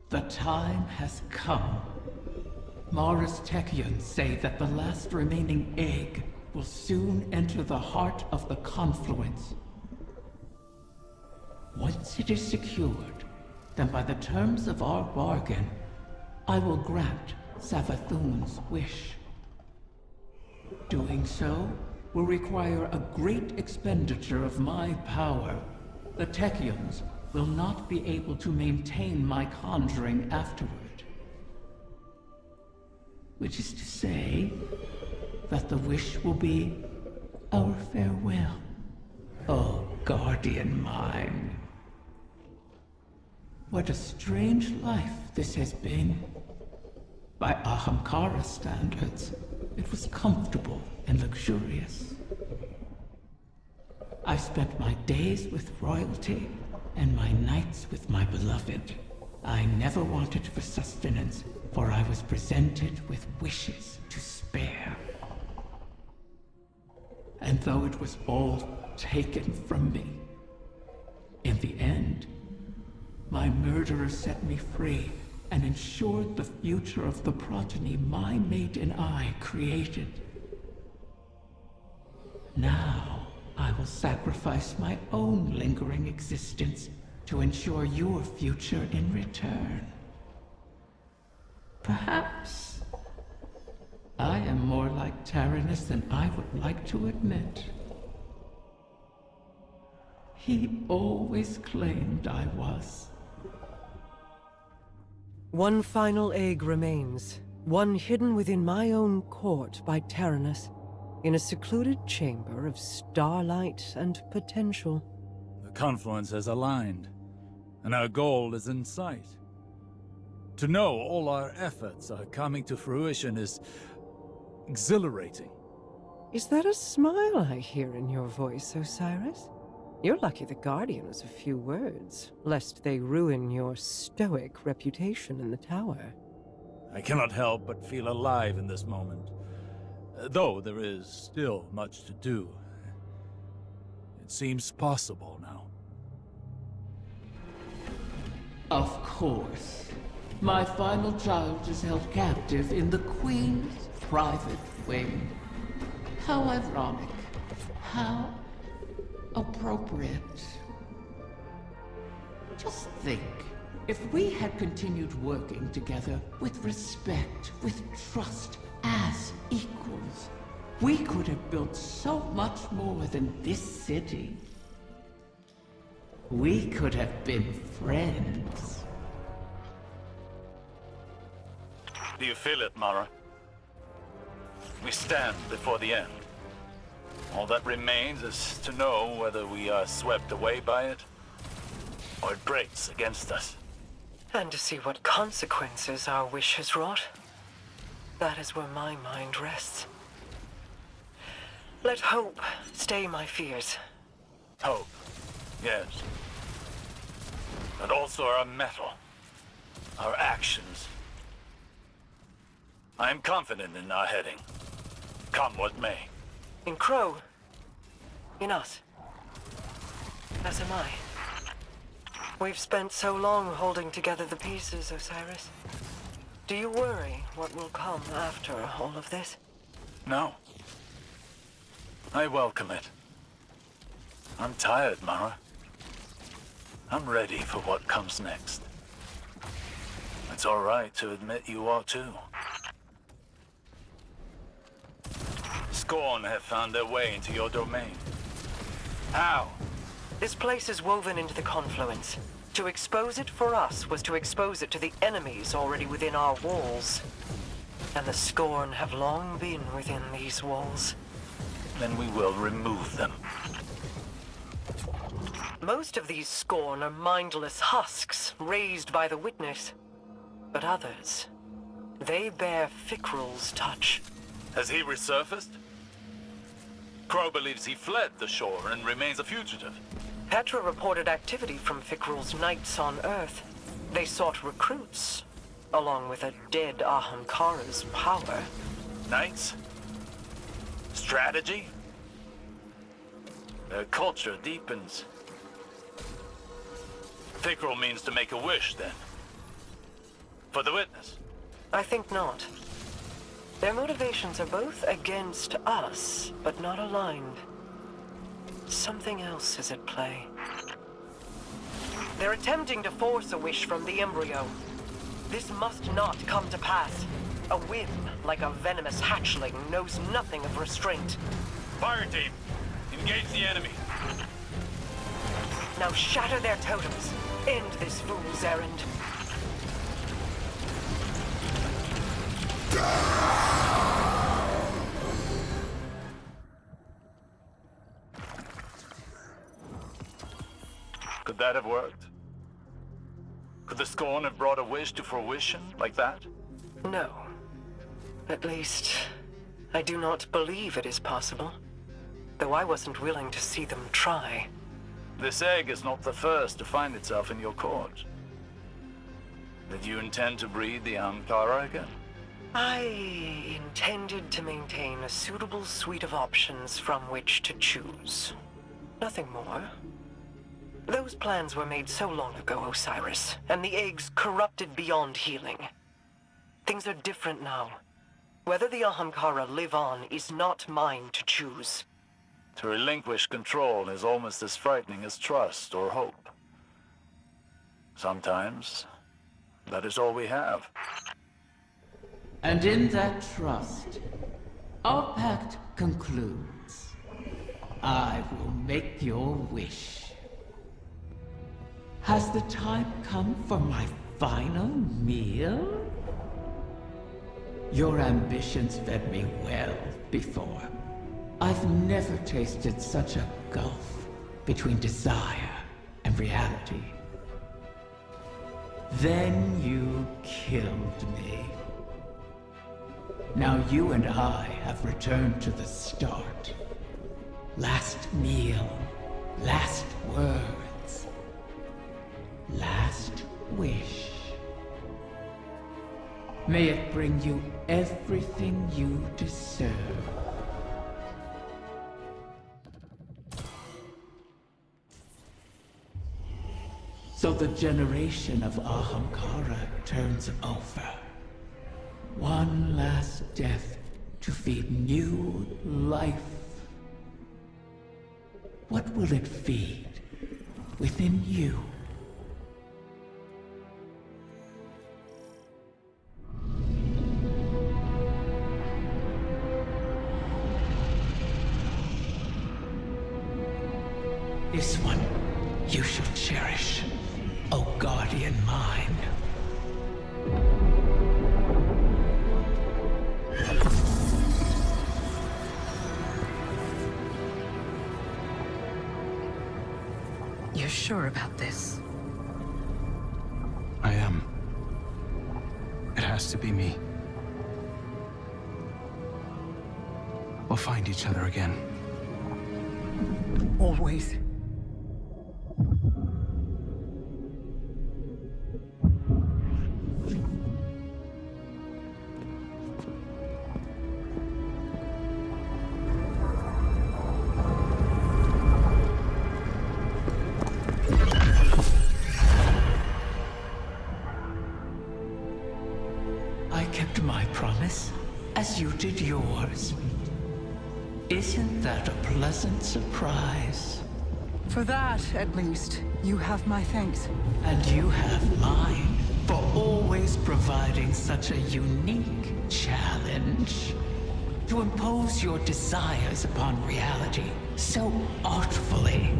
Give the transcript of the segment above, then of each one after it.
The time has come. Mara's Techians say that the last remaining egg will soon enter the heart of the confluence. Once it is secured, then by the terms of our bargain, I will grant Savathun's wish. Doing so will require a great expenditure of my power. The Techians will not be able to maintain my conjuring afterward. Which is to say, that the wish will be our farewell. Oh, guardian mine. What a strange life this has been. By Ahamkara standards, it was comfortable and luxurious. I spent my days with royalty and my nights with my beloved. I never wanted for sustenance, for I was presented with wishes to spare. And though it was all taken from me, in the end, my murderer set me free and ensured the future of the progeny my mate and I created. Now, I will sacrifice my own lingering existence to ensure your future in return. Perhaps I am more like Tyrannus than I would like to admit. He always claimed I was. One final egg remains, one hidden within my own court by Tyrannus, in a secluded chamber of starlight and potential. The confluence has aligned, and our goal is in sight. To know all our efforts are coming to fruition is exhilarating. Is that a smile I hear in your voice, Osiris? You're lucky the Guardian was a few words, lest they ruin your stoic reputation in the tower. I cannot help but feel alive in this moment. Though there is still much to do. It seems possible now. Of course. My final child is held captive in the Queen's private wing. How ironic. How appropriate. Just think, if we had continued working together with respect, with trust, as equals, we could have built so much more than this city. We could have been friends. Do you feel it, Mara? We stand before the end. All that remains is to know whether we are swept away by it, or it breaks against us. And to see what consequences our wish has wrought. That is where my mind rests. Let hope stay my fears. Hope, yes. But also our mettle, our actions. I am confident in our heading, come what may. In Crow. In us. As am I. We've spent so long holding together the pieces, Osiris. Do you worry what will come after all of this? No. I welcome it. I'm tired, Mara. I'm ready for what comes next. It's all right to admit you are too. Scorn have found their way into your domain. How? This place is woven into the confluence. To expose it for us was to expose it to the enemies already within our walls. And the Scorn have long been within these walls. Then we will remove them. Most of these Scorn are mindless husks raised by the Witness. But others, they bear Fikrul's touch. Has he resurfaced? Crow believes he fled the shore and remains a fugitive. Petra reported activity from Fikrul's knights on Earth. They sought recruits, along with a dead Ahamkara's power. Knights? Strategy? Their culture deepens. Fikrul means to make a wish, then. For the witness? I think not. Their motivations are both against us, but not aligned. Something else is at play. They're attempting to force a wish from the embryo. This must not come to pass. A whim, like a venomous hatchling, knows nothing of restraint. Fire team, engage the enemy. Now shatter their totems. End this fool's errand. Could that have worked? Could the Scorn have brought a wish to fruition like that? No. At least, I do not believe it is possible. Though I wasn't willing to see them try. This egg is not the first to find itself in your court. Did you intend to breed the Ahamkara again? I intended to maintain a suitable suite of options from which to choose. Nothing more. Those plans were made so long ago, Osiris, and the eggs corrupted beyond healing. Things are different now. Whether the Ahamkara live on is not mine to choose. To relinquish control is almost as frightening as trust or hope. Sometimes, that is all we have. And in that trust, our pact concludes. I will make your wish. Has the time come for my final meal? Your ambitions fed me well before. I've never tasted such a gulf between desire and reality. Then you killed me. Now you and I have returned to the start. Last meal, last words, last wish. May it bring you everything you deserve. So the generation of Ahamkara turns over. One last death to feed new life. What will it feed within you? This one you shall cherish, O guardian mine. You're sure about this? I am. It has to be me. We'll find each other again. Always. I kept my promise, as you did yours. Isn't that a pleasant surprise? For that, at least, you have my thanks. And you have mine, for always providing such a unique challenge. To impose your desires upon reality so artfully.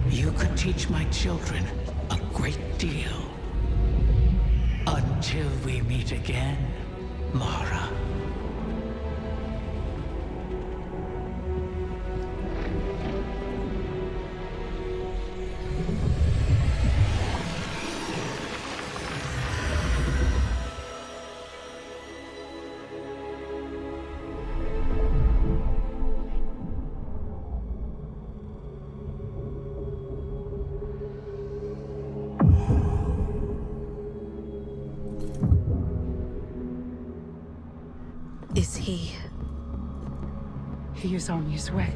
You could teach my children a great deal. Until we meet again, Mara. Is he? He is on his way.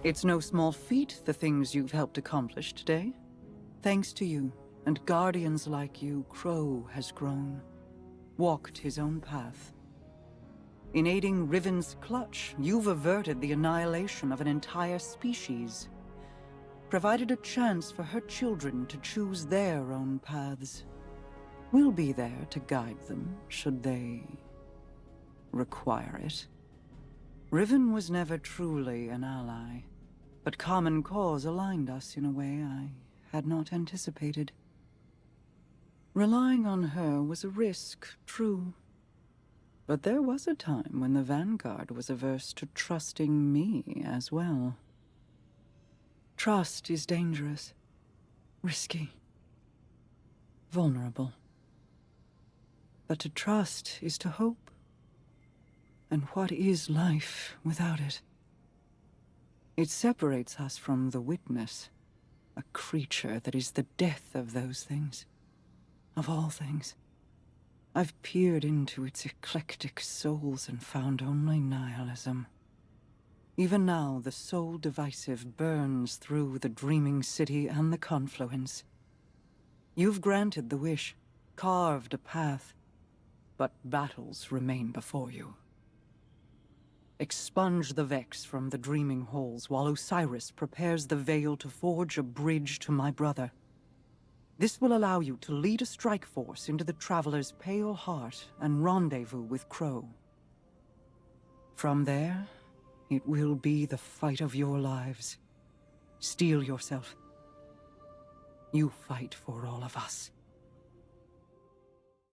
It's no small feat, the things you've helped accomplish today. Thanks to you, and guardians like you, Crow has grown, walked his own path. In aiding Riven's clutch, you've averted the annihilation of an entire species, provided a chance for her children to choose their own paths. We'll be there to guide them, should they require it. Riven was never truly an ally, but common cause aligned us in a way I had not anticipated. Relying on her was a risk, true. But there was a time when the Vanguard was averse to trusting me as well. Trust is dangerous, risky, vulnerable. But to trust is to hope. And what is life without it? It separates us from the Witness, a creature that is the death of those things, of all things. I've peered into its eclectic souls and found only nihilism. Even now, the soul divisive burns through the dreaming city and the confluence. You've granted the wish, carved a path, but battles remain before you. Expunge the Vex from the dreaming halls while Osiris prepares the veil to forge a bridge to my brother. This will allow you to lead a strike force into the Traveler's pale heart and rendezvous with Crow. From there, it will be the fight of your lives. Steel yourself. You fight for all of us.